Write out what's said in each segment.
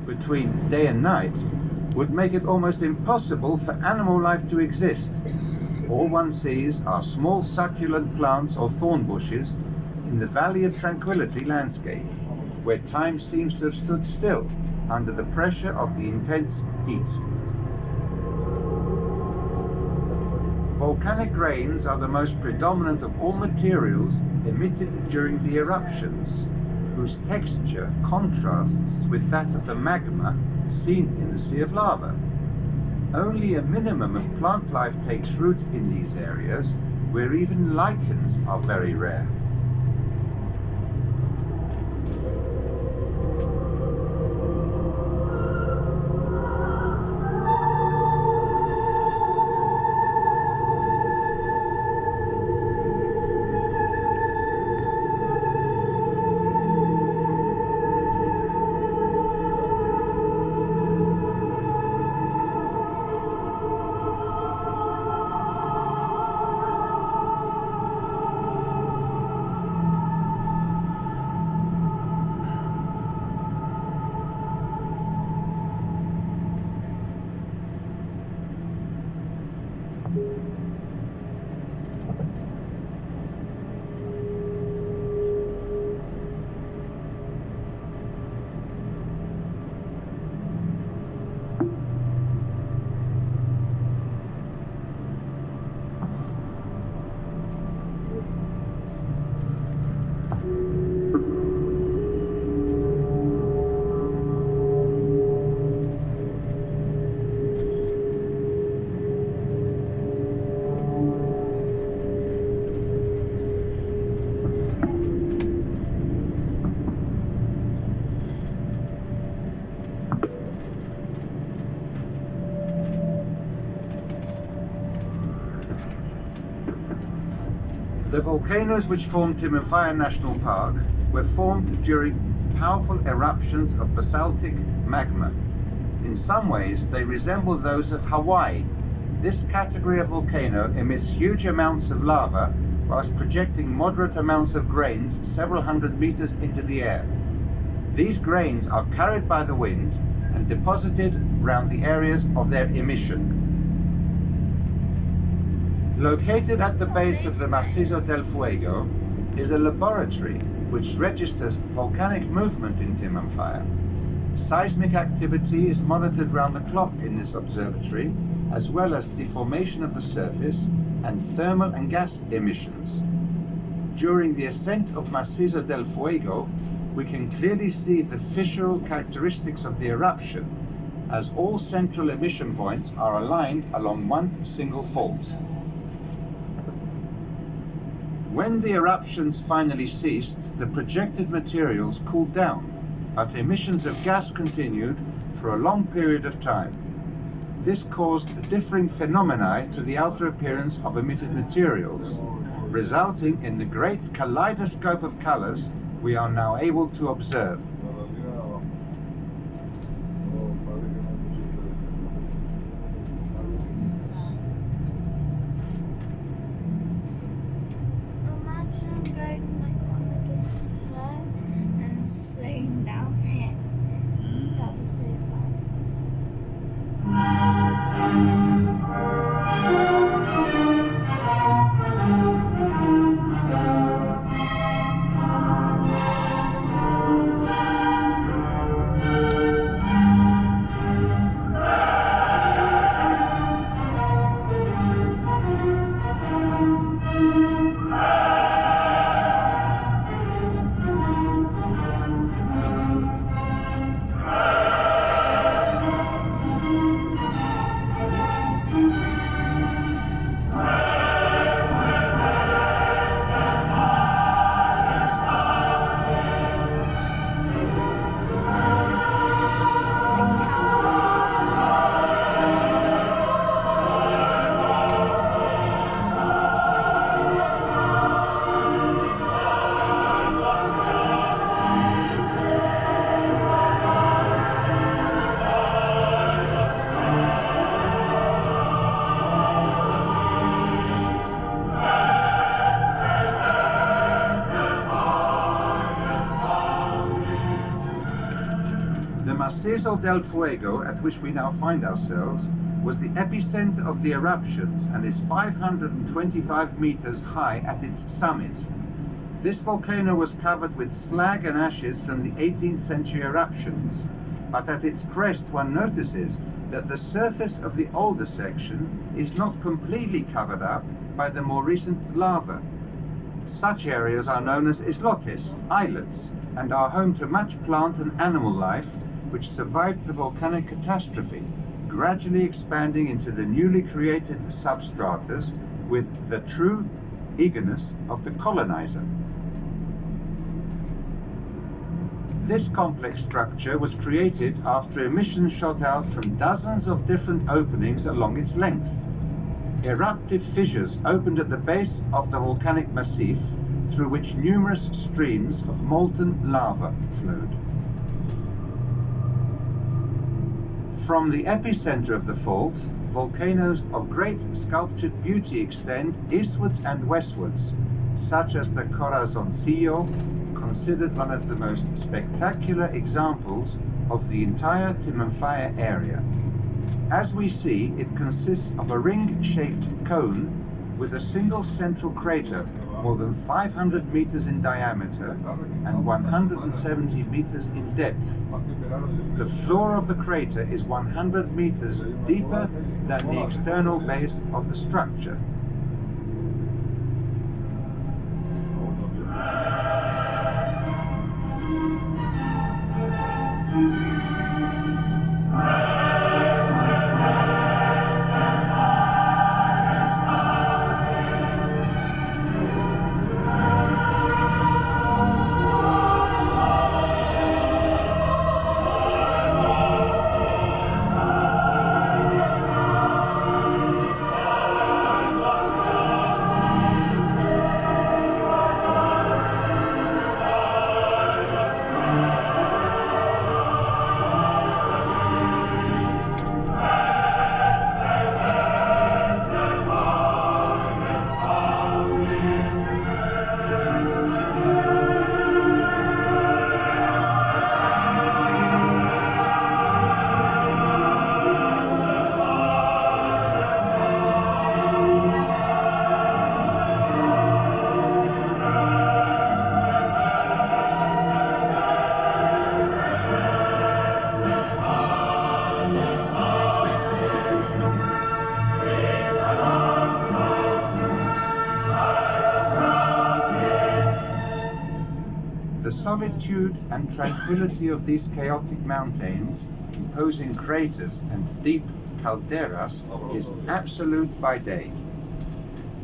between day and night would make it almost impossible for animal life to exist. All one sees are small succulent plants or thorn bushes in the Valley of Tranquility landscape, where time seems to have stood still under the pressure of the intense heat. Volcanic rains are the most predominant of all materials emitted during the eruptions, whose texture contrasts with that of the magma seen in the Sea of Lava. Only a minimum of plant life takes root in these areas, where even lichens are very rare. The volcanoes which form Timanfaya National Park were formed during powerful eruptions of basaltic magma. In some ways, they resemble those of Hawaii. This category of volcano emits huge amounts of lava whilst projecting moderate amounts of grains several hundred meters into the air. These grains are carried by the wind and deposited around the areas of their emission. Located at the base of the Macizo del Fuego is a laboratory which registers volcanic movement in Timanfaya. Seismic activity is monitored round the clock in this observatory, as well as deformation of the surface and thermal and gas emissions. During the ascent of Macizo del Fuego, we can clearly see the fissural characteristics of the eruption, as all central emission points are aligned along one single fault. When the eruptions finally ceased, the projected materials cooled down, but emissions of gas continued for a long period of time. This caused differing phenomena to the outer appearance of emitted materials, resulting in the great kaleidoscope of colors we are now able to observe. The Macizo del Fuego, at which we now find ourselves, was the epicenter of the eruptions and is 525 meters high at its summit. This volcano was covered with slag and ashes from the 18th century eruptions, but at its crest one notices that the surface of the older section is not completely covered up by the more recent lava. Such areas are known as islotes, islets, and are home to much plant and animal life which survived the volcanic catastrophe, gradually expanding into the newly created substratas with the true eagerness of the colonizer. This complex structure was created after emissions shot out from dozens of different openings along its length. Eruptive fissures opened at the base of the volcanic massif, through which numerous streams of molten lava flowed. From the epicenter of the fault, volcanoes of great sculptured beauty extend eastwards and westwards, such as the Corazoncillo, considered one of the most spectacular examples of the entire Timanfaya area. As we see, it consists of a ring-shaped cone with a single central crater more than 500 meters in diameter and 170 meters in depth. The floor of the crater is 100 meters deeper than the external base of the structure. The solitude and tranquility of these chaotic mountains, imposing craters and deep calderas, is absolute by day.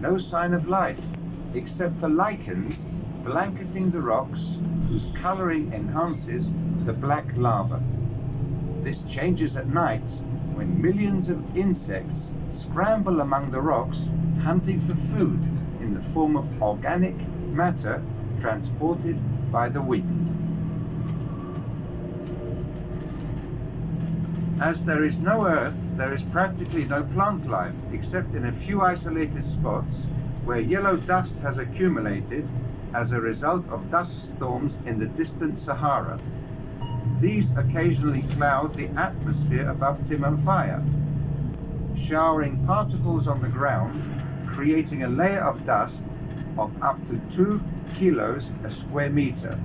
No sign of life, except for lichens blanketing the rocks, whose coloring enhances the black lava. This changes at night, when millions of insects scramble among the rocks, hunting for food in the form of organic matter transported by the wind. As there is no earth, there is practically no plant life, except in a few isolated spots where yellow dust has accumulated as a result of dust storms in the distant Sahara. These occasionally cloud the atmosphere above Timanfaya, showering particles on the ground, creating a layer of dust of up to 2 kilos a square meter.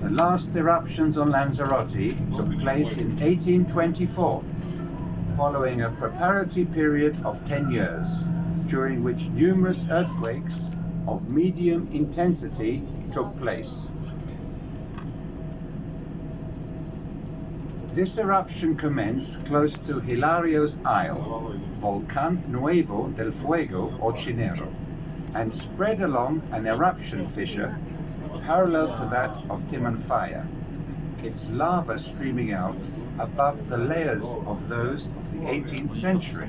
The last eruptions on Lanzarote took place in 1824, following a preparatory period of 10 years, during which numerous earthquakes of medium intensity took place. This eruption commenced close to Hilario's Isle, Volcán Nuevo del Fuego or Chinero, and spread along an eruption fissure parallel to that of Timanfaya, its lava streaming out above the layers of those of the 18th century.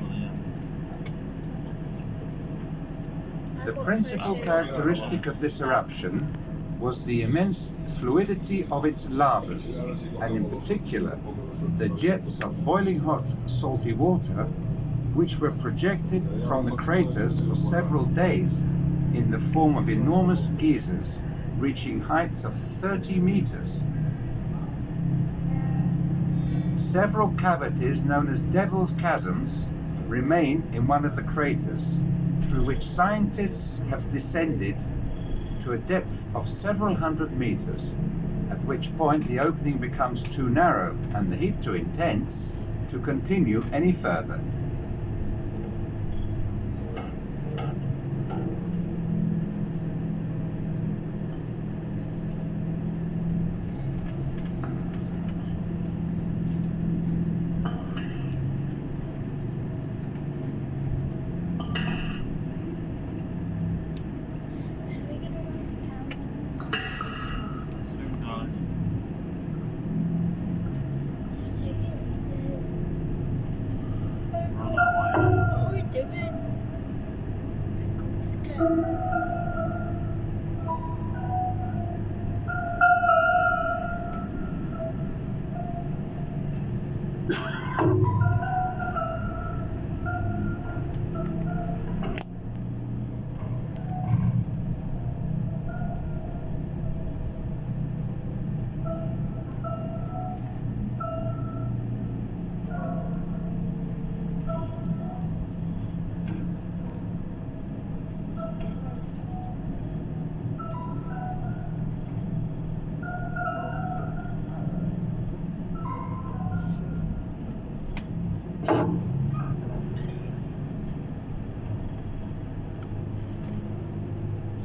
The principal characteristic of this eruption was the immense fluidity of its lavas, and in particular, the jets of boiling hot, salty water, which were projected from the craters for several days in the form of enormous geysers, reaching heights of 30 meters. Several cavities known as Devil's Chasms remain in one of the craters, through which scientists have descended to a depth of several hundred meters, at which point the opening becomes too narrow and the heat too intense to continue any further.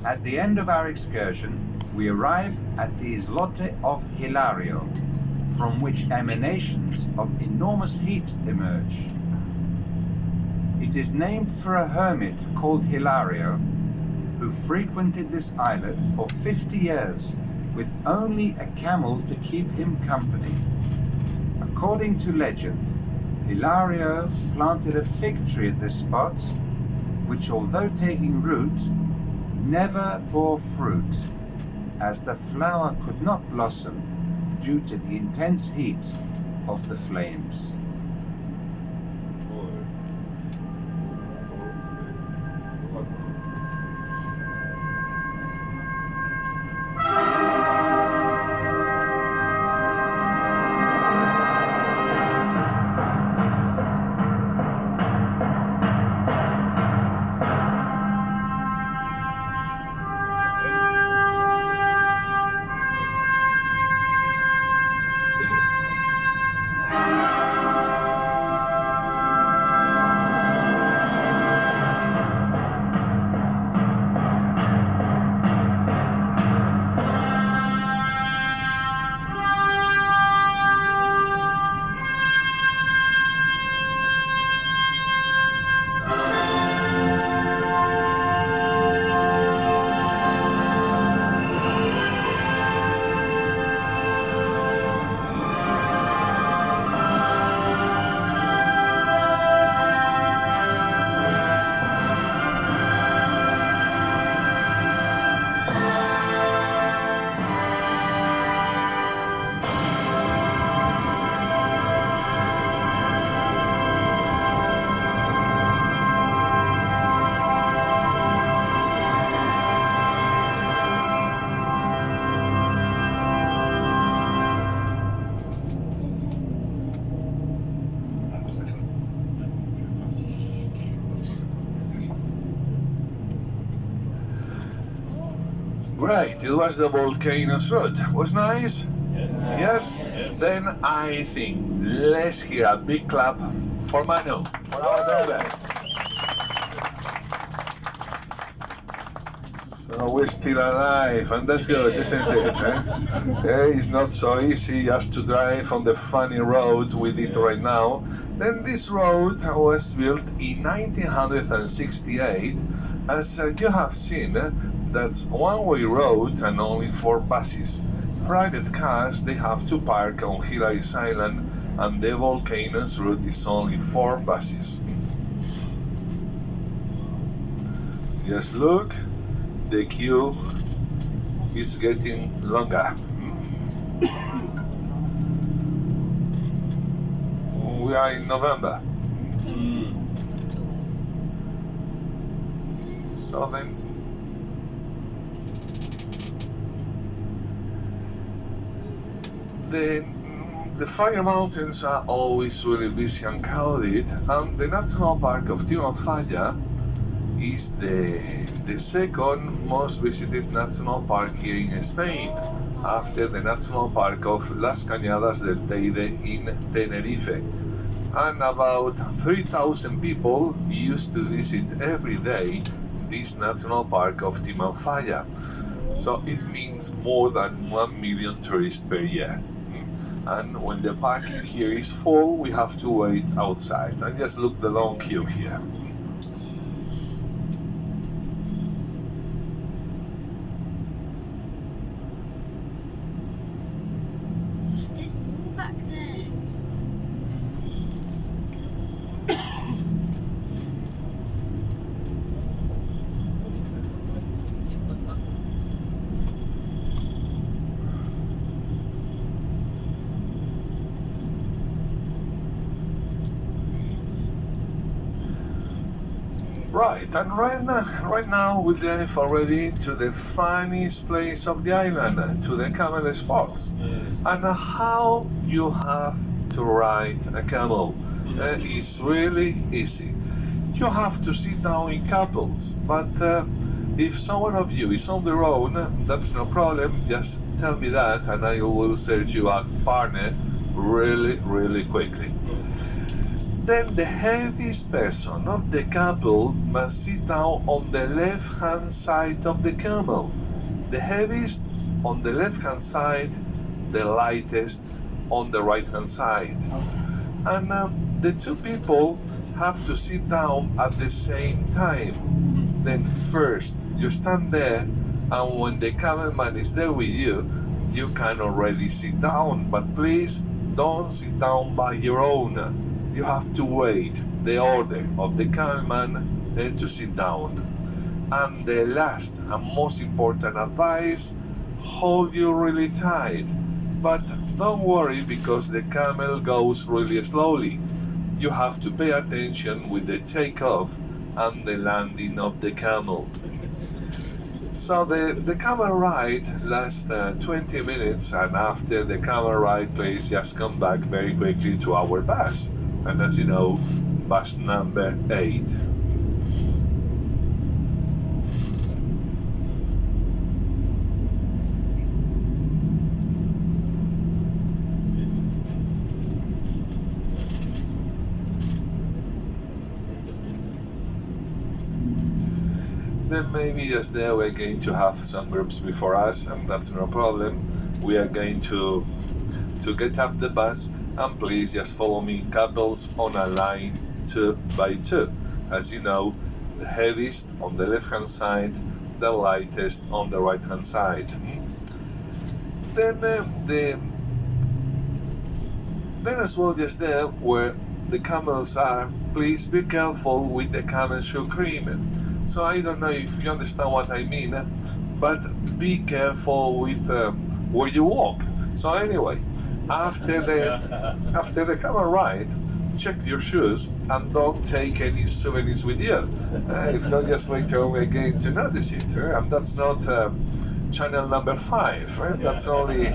At the end of our excursion, we arrive at the islote of Hilario, from which emanations of enormous heat emerge. It is named for a hermit called Hilario, who frequented this islet for 50 years with only a camel to keep him company. According to legend, Hilario planted a fig tree at this spot, which, although taking root, never bore fruit, as the flower could not blossom due to the intense heat of the flames. Right, it was the Volcano's road. Was nice? Yeah, Yes? Then I think let's hear a big clap for Manu, for our driver. So we're still alive, and that's good, isn't it? It's not so easy just to drive on the funny road we did right now. Then this road was built in 1968. As you have seen, that's one-way road and only 4 buses. Private cars, they have to park on Hillary's Island, and the Volcano's route is only 4 buses. Just look, the queue is getting longer. We are in November. So then the Fire Mountains are always really busy and crowded, and the National Park of Timanfaya is the second most visited national park here in Spain, after the National Park of Las Cañadas del Teide in Tenerife. And about 3,000 people used to visit every day this National Park of Timanfaya. So it means more than 1 million tourists per year. And when the parking here is full, we have to wait outside. And just look the long queue here. There's more back there. Right, and right now we drive already to the funniest place of the island, to the camel spots. And how you have to ride a camel is really easy. You have to sit down in couples, but if someone of you is on their own, that's no problem. Just tell me that, and I will search you a partner really quickly. Then the heaviest person of the couple must sit down on the left-hand side of the camel. The heaviest on the left-hand side, the lightest on the right-hand side. And the 2 people have to sit down at the same time. Then first, you stand there, and when the camelman is there with you, you can already sit down, but please don't sit down by your own. You have to wait the order of the camelman to sit down. And the last and most important advice, hold you really tight. But don't worry, because the camel goes really slowly. You have to pay attention with the takeoff and the landing of the camel. So the camel ride lasts 20 minutes, and after the camel ride, please just come back very quickly to our bus. And as you know, bus number 8. Then maybe just there we're going to have some groups before us, and that's no problem. We are going to get up the bus, and please just follow me, couples on a line 2 by 2. As you know, the heaviest on the left hand side, the lightest on the right hand side. Then then as well, just there where the camels are, please be careful with the camel shoe cream. So I don't know if you understand what I mean, but be careful with where you walk. So anyway, after the camel ride, check your shoes and don't take any souvenirs with you. If not, just later we're going to notice it. And that's not channel number 5, right? That's only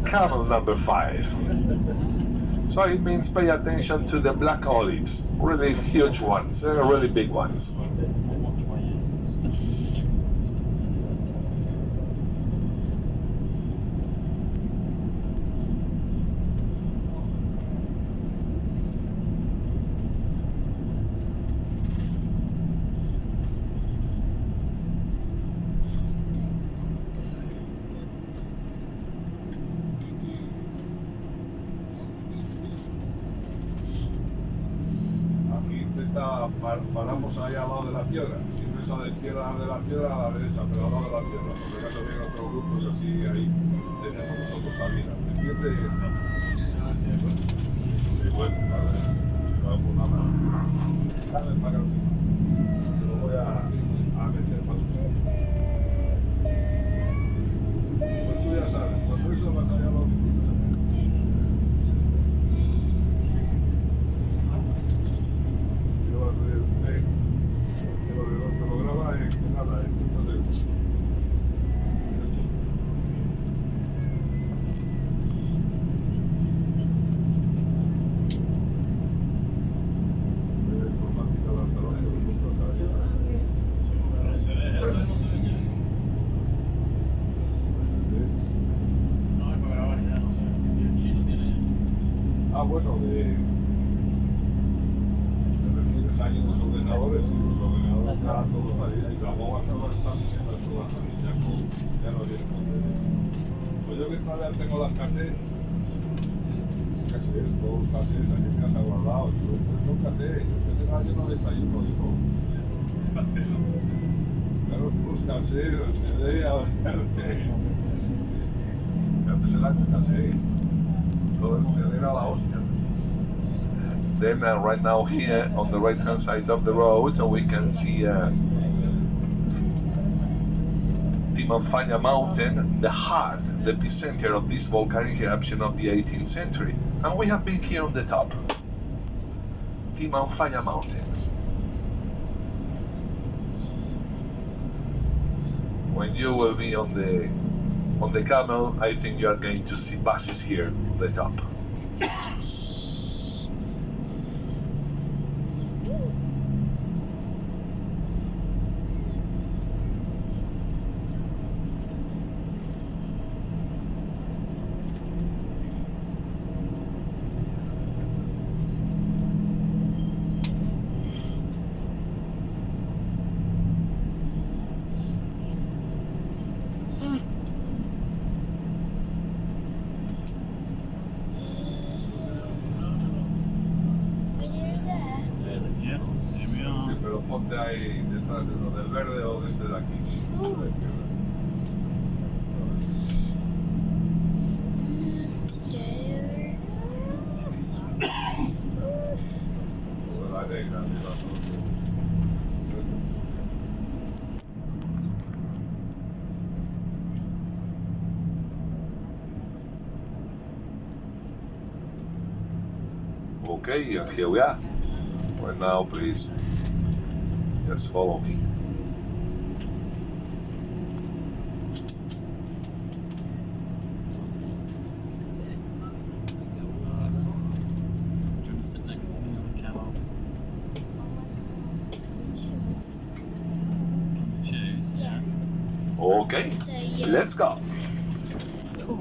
camel number 5. So it means pay attention to the black olives, really huge ones, really big ones. ahorita paramos ahí al lado de la piedra. Siempre es a la izquierda de la piedra, a la derecha, pero al lado de la piedra. Porque acaso viene otro grupo y así ahí tenemos nosotros salida. ¿Me entiendes? Sí, bueno, vale. Si no hago nada. Dale, para acá. Te lo voy a meter para su sitio. Pues tú ya sabes, cuando eso vas allá a la oficina. Te lo graba en nada, entonces. Informática Lanzarote, bueno, hay unos ordenadores y los ordenadores ya todos ahí, y las bombas todas están todas ahí, ya no vienen con ellos. Pues yo que todavía tengo las cassettes, todos los cassettes, aquí me has guardado, yo nunca sé, yo no desayuno, hijo. Claro, los cassettes, me debe antes era con cassette, todo el era la hostia. Then right now here on the right hand side of the road we can see Timanfaya mountain, the heart, the epicenter of this volcanic eruption of the 18th century. And we have been here on the top, Timanfaya mountain. When you will be on the camel, I think you are going to see buses here on the top. Pero ponte ahí detrás de uno del verde o desde de aquí. La negra, okay, and here we are. Right now, please. Just follow me. Sit next to me on the camel. Choose. Choose, yeah. Yeah. Okay, So, yeah. let's go. Cool.